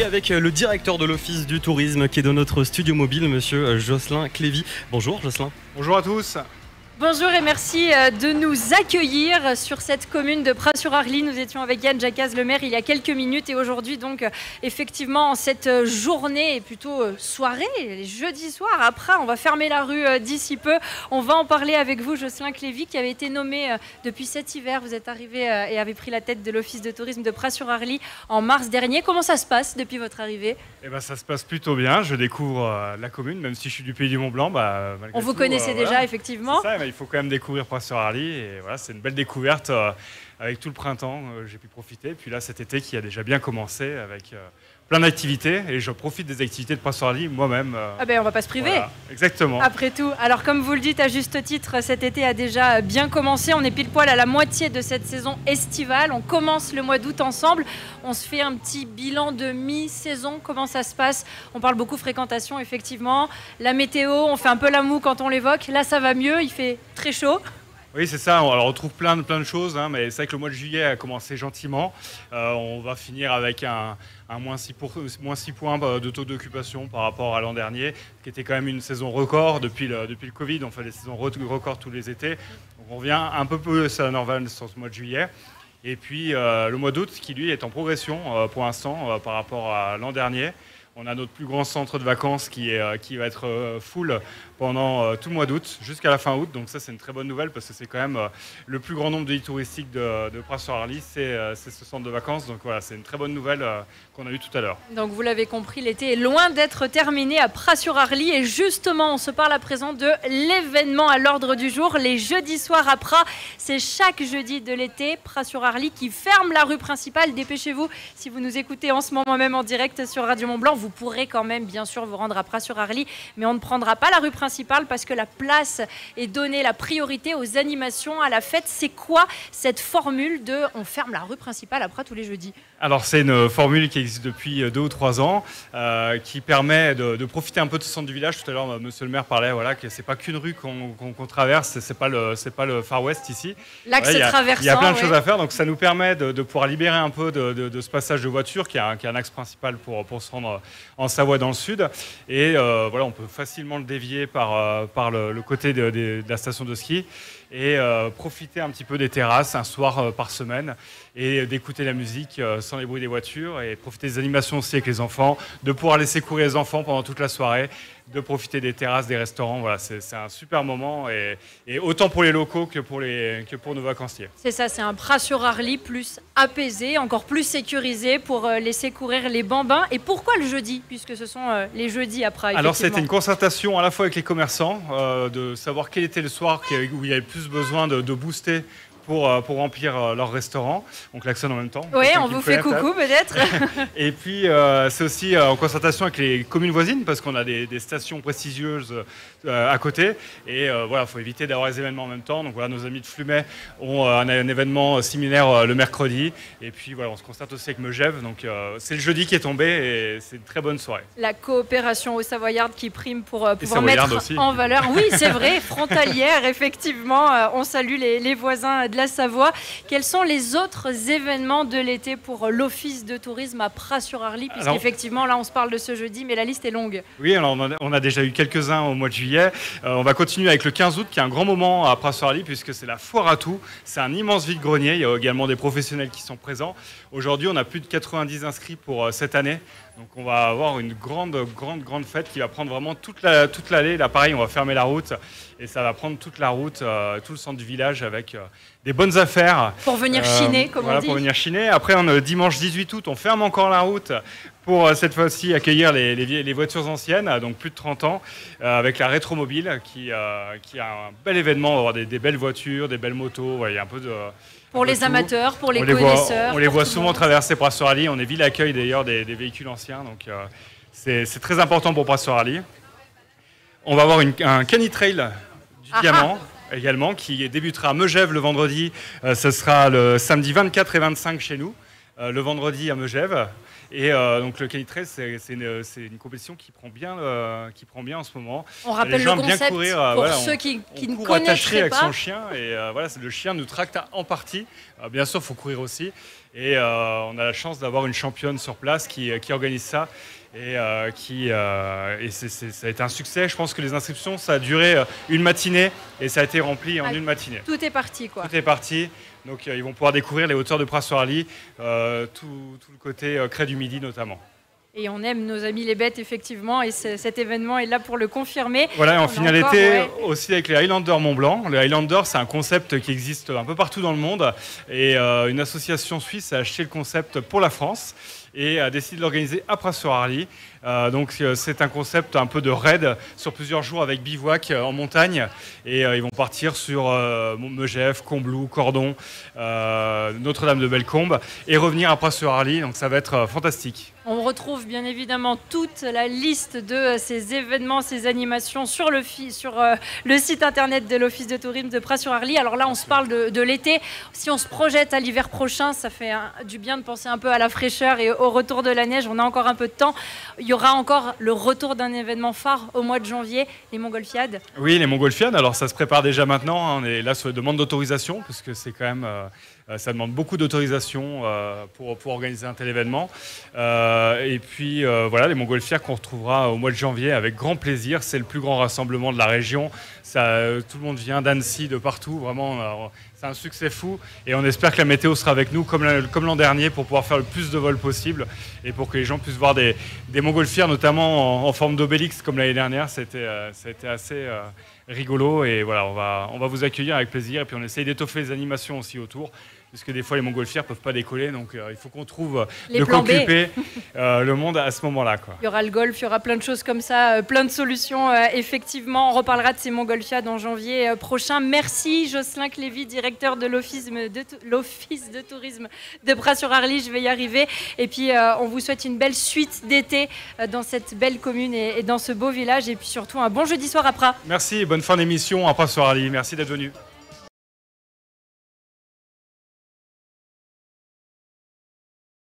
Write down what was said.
avec le directeur de l'Office du tourisme qui est dans notre studio mobile, monsieur Jocelyn Clévy. Bonjour Jocelyn. Bonjour à tous. Bonjour et merci de nous accueillir sur cette commune de Pras-sur-Arly. Nous étions avec Yann Jacaz, le maire, il y a quelques minutes. Et aujourd'hui, donc, effectivement, en cette journée, et plutôt soirée, jeudi soir, après, on va fermer la rue d'ici peu. On va en parler avec vous, Jocelyn Clévy, qui avait été nommé depuis cet hiver. Vous êtes arrivé et avez pris la tête de l'Office de tourisme de Pras-sur-Arly en mars dernier. Comment ça se passe depuis votre arrivée ? Eh ben, ça se passe plutôt bien. Je découvre la commune, même si je suis du pays du Mont-Blanc. On vous connaissait déjà, voilà. effectivement. C'est ça, il faut quand même découvrir Pras-sur-Arly et voilà, c'est une belle découverte avec tout le printemps. J'ai pu profiter. Puis là, cet été qui a déjà bien commencé avec plein d'activités et je profite des activités de Pras-sur-Arly moi-même. Ah ben, on va pas se priver. Voilà, exactement. Après tout. Alors, comme vous le dites à juste titre, cet été a déjà bien commencé. On est pile poil à la moitié de cette saison estivale. On commence le mois d'août ensemble. On se fait un petit bilan de mi-saison. Comment ça se passe ? On parle beaucoup fréquentation, effectivement. La météo, on fait un peu la moue quand on l'évoque. Là, ça va mieux. Il fait très chaud. Oui, c'est ça. Alors, on retrouve plein de choses, hein, mais c'est vrai que le mois de juillet a commencé gentiment. On va finir avec un moins 6 points de taux d'occupation par rapport à l'an dernier, qui était quand même une saison record depuis le Covid. On fait des saisons records tous les étés. Donc, on revient un peu plus à la normale sur ce mois de juillet. Et puis, le mois d'août, qui lui est en progression pour l'instant par rapport à l'an dernier. On a notre plus grand centre de vacances qui va être full pendant tout le mois d'août, jusqu'à la fin août. Donc ça, c'est une très bonne nouvelle parce que c'est quand même le plus grand nombre de lits touristiques de Pras-sur-Arly, c'est ce centre de vacances. Donc voilà, c'est une très bonne nouvelle qu'on a eue tout à l'heure. Donc vous l'avez compris, l'été est loin d'être terminé à Pras-sur-Arly. Et justement, on se parle à présent de l'événement à l'ordre du jour. Les jeudis soirs à Pras, c'est chaque jeudi de l'été, Pras-sur-Arly qui ferme la rue principale. Dépêchez-vous, si vous nous écoutez en ce moment même en direct sur Radio Mont-Blanc, vous pourrez quand même bien sûr vous rendre à Pras-sur-Arly, mais on ne prendra pas la rue principale parce que la place est donnée, la priorité aux animations, à la fête. C'est quoi cette formule de on ferme la rue principale à Pras tous les jeudis ? Alors c'est une formule qui existe depuis 2 ou 3 ans, qui permet de profiter un peu de ce centre du village. Tout à l'heure, monsieur le maire parlait que c'est pas qu'une rue qu'on traverse, c'est pas le Far West ici. L'axe traversant. Il y a plein de choses à faire, donc ça nous permet de pouvoir libérer un peu de ce passage de voiture qui est un axe principal pour se rendre en Savoie dans le sud. Et voilà, on peut facilement le dévier par le côté de la station de ski et profiter un petit peu des terrasses un soir par semaine et d'écouter la musique sans les bruits des voitures et profiter des animations aussi avec les enfants, de pouvoir laisser courir les enfants pendant toute la soirée, de profiter des terrasses, des restaurants. Voilà, c'est un super moment et autant pour les locaux que pour nos vacanciers. C'est ça, c'est un Pras-sur-Arly plus apaisé, encore plus sécurisé pour laisser courir les bambins. Et pourquoi le jeudi, puisque ce sont les jeudis à Pras? Alors c'était une concertation à la fois avec les commerçants, de savoir quel était le soir où il y avait plus besoin de booster pour remplir leur restaurant. On klaxonne en même temps. Oui, on vous fait coucou peut-être. Et puis c'est aussi en concertation avec les communes voisines parce qu'on a des stations prestigieuses à côté. Et voilà, il faut éviter d'avoir les événements en même temps. Donc voilà, nos amis de Flumet ont un événement similaire le mercredi. Et puis voilà, on se concerte aussi avec Megève. Donc c'est le jeudi qui est tombé et c'est une très bonne soirée. La coopération aux Savoyardes qui prime pour pouvoir mettre aussi en valeur. Oui, c'est vrai, frontalière, effectivement. On salue les voisins de la Savoie. Quels sont les autres événements de l'été pour l'Office de tourisme à Pras-sur-Arly? Puisqu'effectivement, là, on se parle de ce jeudi, mais la liste est longue. Oui, alors on a déjà eu quelques-uns au mois de juillet. On va continuer avec le 15 août, qui est un grand moment à Pras-sur-Arly, puisque c'est la foire à tout. C'est un immense vide-grenier. Il y a également des professionnels qui sont présents. Aujourd'hui, on a plus de 90 inscrits pour cette année. Donc on va avoir une grande fête qui va prendre vraiment toute l'allée. Là, pareil, on va fermer la route et ça va prendre toute la route, tout le centre du village avec des bonnes affaires. Pour venir chiner, comme on dit. Pour venir chiner. Après, dimanche 18 août, on ferme encore la route pour cette fois-ci accueillir les voitures anciennes, donc plus de 30 ans, avec la Rétromobile qui a un bel événement. On va avoir des belles voitures, des belles motos. Ouais, il y a un peu de... Pour les amateurs, pour les connaisseurs. On les voit souvent traverser Pras-sur-Arly. On est ville accueil d'ailleurs des véhicules anciens. Donc c'est très important pour Pras-sur-Arly. On va avoir un canitrail du Diamant également qui débutera à Megève le vendredi. Ce sera le samedi 24 et 25 chez nous. Le vendredi à Megève. Et donc le Canitrail, c'est une compétition qui prend bien en ce moment. On rappelle le concept pour ceux qui ne connaîtraient avec pas. son chien et voilà, le chien nous tracte en partie. Bien sûr, il faut courir aussi. Et on a la chance d'avoir une championne sur place qui organise ça. Et ça a été un succès. Je pense que les inscriptions, ça a duré une matinée et ça a été rempli en une matinée. Tout est parti, quoi. Tout est parti. Donc ils vont pouvoir découvrir les hauteurs de Pras-sur-Arly, tout le côté Crêt du Midi notamment. Et on aime nos amis les bêtes, effectivement, et cet événement est là pour le confirmer. Voilà, on finit l'été aussi avec les Highlanders Mont-Blanc. Les Highlanders, c'est un concept qui existe un peu partout dans le monde. Et une association suisse a acheté le concept pour la France et a décidé de l'organiser à Pras-sur-Arly. Donc c'est un concept un peu de raid sur plusieurs jours avec bivouac en montagne. Et ils vont partir sur Megève, Combloux, Cordon, Notre-Dame de Bellecombe et revenir à Pras-sur-Arly. Donc ça va être fantastique. On retrouve bien évidemment toute la liste de ces événements, ces animations sur le site internet de l'Office de tourisme de Pras-sur-Arly. Alors là, on se parle de l'été. Si on se projette à l'hiver prochain, ça fait du bien de penser un peu à la fraîcheur et au retour de la neige. On a encore un peu de temps. Il y aura encore le retour d'un événement phare au mois de janvier, les Montgolfiades. Oui, les Montgolfiades. Alors ça se prépare déjà maintenant. On est là sur la demande d'autorisation parce que c'est quand même... ça demande beaucoup d'autorisation pour organiser un tel événement. Et puis voilà, les Montgolfières qu'on retrouvera au mois de janvier avec grand plaisir. C'est le plus grand rassemblement de la région. Tout le monde vient d'Annecy, de partout. Vraiment, c'est un succès fou. Et on espère que la météo sera avec nous comme l'an dernier pour pouvoir faire le plus de vols possible et pour que les gens puissent voir des Montgolfières, notamment en forme d'obélix comme l'année dernière. Ça a été assez rigolo. Et voilà, on va vous accueillir avec plaisir. Et puis on essaye d'étoffer les animations aussi autour. Parce que des fois, les Montgolfières ne peuvent pas décoller, donc il faut qu'on trouve de quoi occuper le monde à ce moment-là. Il y aura le golf, il y aura plein de choses comme ça, plein de solutions. Effectivement, on reparlera de ces Montgolfiades en janvier prochain. Merci Jocelyn Clévy, directeur de l'Office de tourisme de Pras-sur-Arly. Je vais y arriver. Et puis, on vous souhaite une belle suite d'été dans cette belle commune et dans ce beau village. Et puis surtout, un bon jeudi soir à Pras. Merci, bonne fin d'émission à Pras-sur-Arly. Merci d'être venu.